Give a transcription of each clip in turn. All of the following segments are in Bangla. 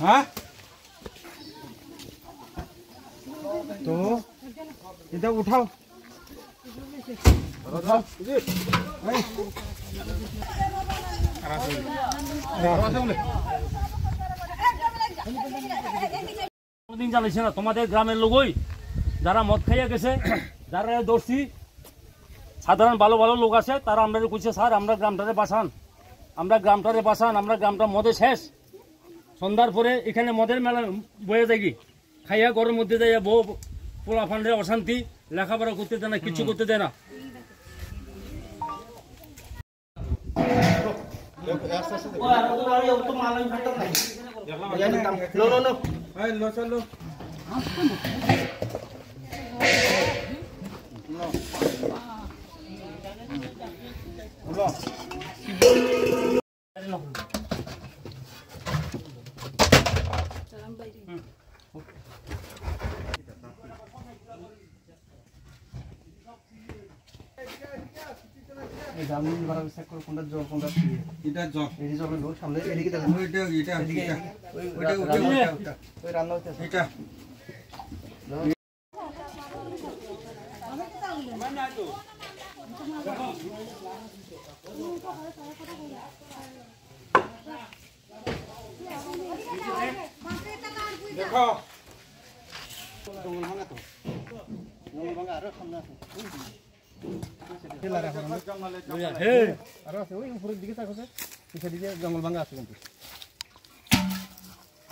হ্যাঁ তো এটা উঠাও দিন জানাইছে না তোমাদের গ্রামের লোকই যারা মদ খাইয়া গেছে যারা দর্শি সাধারণ ভালো ভালো লোক আছে তারা আমরা কইছে স্যার আমরা গ্রামটারে বাঁচান আমরা গ্রামটা মদে শেষ সন্ধ্যার পরে এখানে মদের মেলা বয়ে থাকি খাইয়া ঘরের মধ্যে যাইয়া বউ পোলা ফান্ডে অশান্তি লেখাপড়া করতে দেয় না কিছু করতে দেয় না দেখো জঙ্গল ভাঙা আছে কিন্তু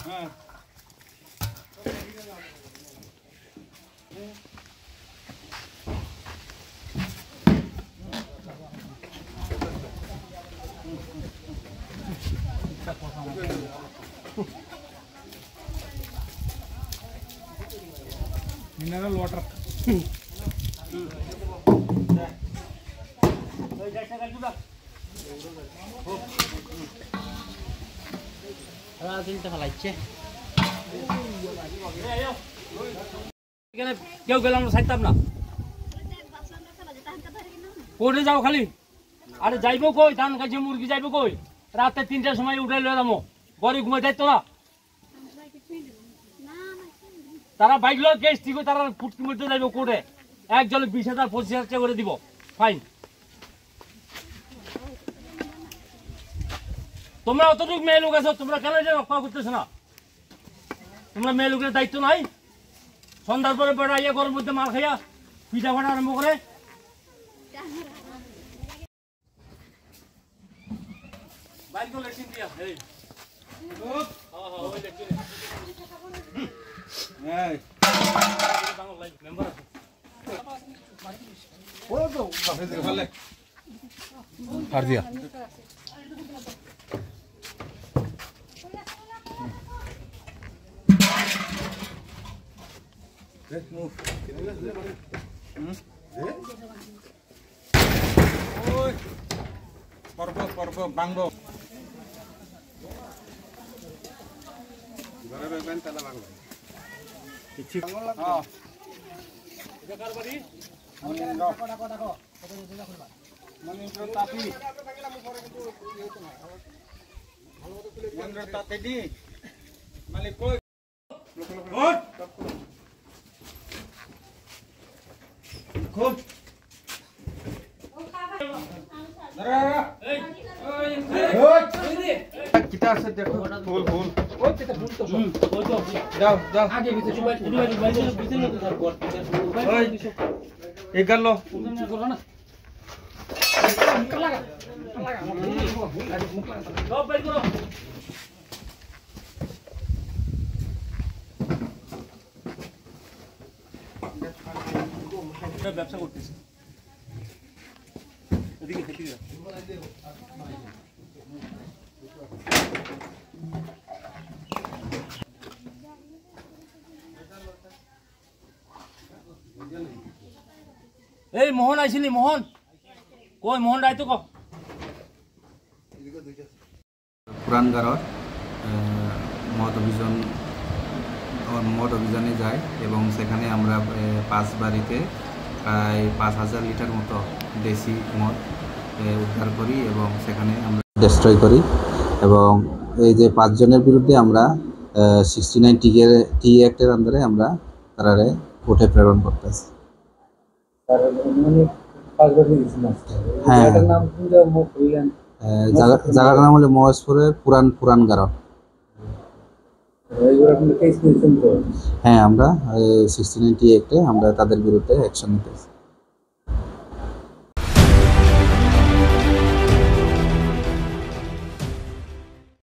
হ্যাঁ मिनरल वाटर কেউ গেলাম সাইতাম না কোর্টে যাও খালি আরে যাইবো কই ধান খাইছে মুরগি যাইবো কই রাতে 3টার সময় উঠে লয়ে যাবো ঘরে ঘুমাই যাইতো না তারা বাইক লোক কেস ঠিক তারা ফুটকি মরতে যাইবো কোর্টে একজনে 20,000 25,000 করে দিব ফাইন তোমরা অতটুকু মেয়ে লোক আছো তোমরা কেন রক্ষা করতেছ না তোমরা মেয়ে লোকের দায়িত্ব নাই সন্ধ্যার পরে বেড়া ইয়ে ঘরের মধ্যে মাল খাইয়া পিঠা ফাটা আরম্ভ করে বাইক তো লেখছিন দিয়া এই এই বাংলা লাইভ মেম্বার আছে ও তো বাপরে দেখো ले हार दिया पर्व बांगो kita আছে দেখো ফুল ফুল ওই এটা ফুল তো ওই তো যাও যাও আগে ভিতরে সবাই ভিতরে তো ধর গড় ওই এই গেল করো না লাগা সব বের করো ব্যবসা করতেছে এদিকে খেতে যা এই মোহন আইছিলি মোহন কই মোহন রায় তো পুরানগাঁৱৰ মদ অভিযানে যায় এবং সেখানে আমরা পাঁচ বাড়িতে প্রায় 5,000 লিটার মতো দেশি মদ উদ্ধার করি এবং সেখানে আমরা ডিস্ট্রয় করি এবং এই যে 5 জনের বিরুদ্ধে আমরা 69 টি অ্যাক্টের আন্ডারে আমরা তারারে কোর্টে প্রেরণ করতেছি। হ্যাঁ, জায়গাটার নাম হলো মহেশপুরের পুরান গারো। হ্যাঁ, আমরা 69 টি অ্যাক্টে আমরা তাদের বিরুদ্ধে অ্যাকশন নিতেছি।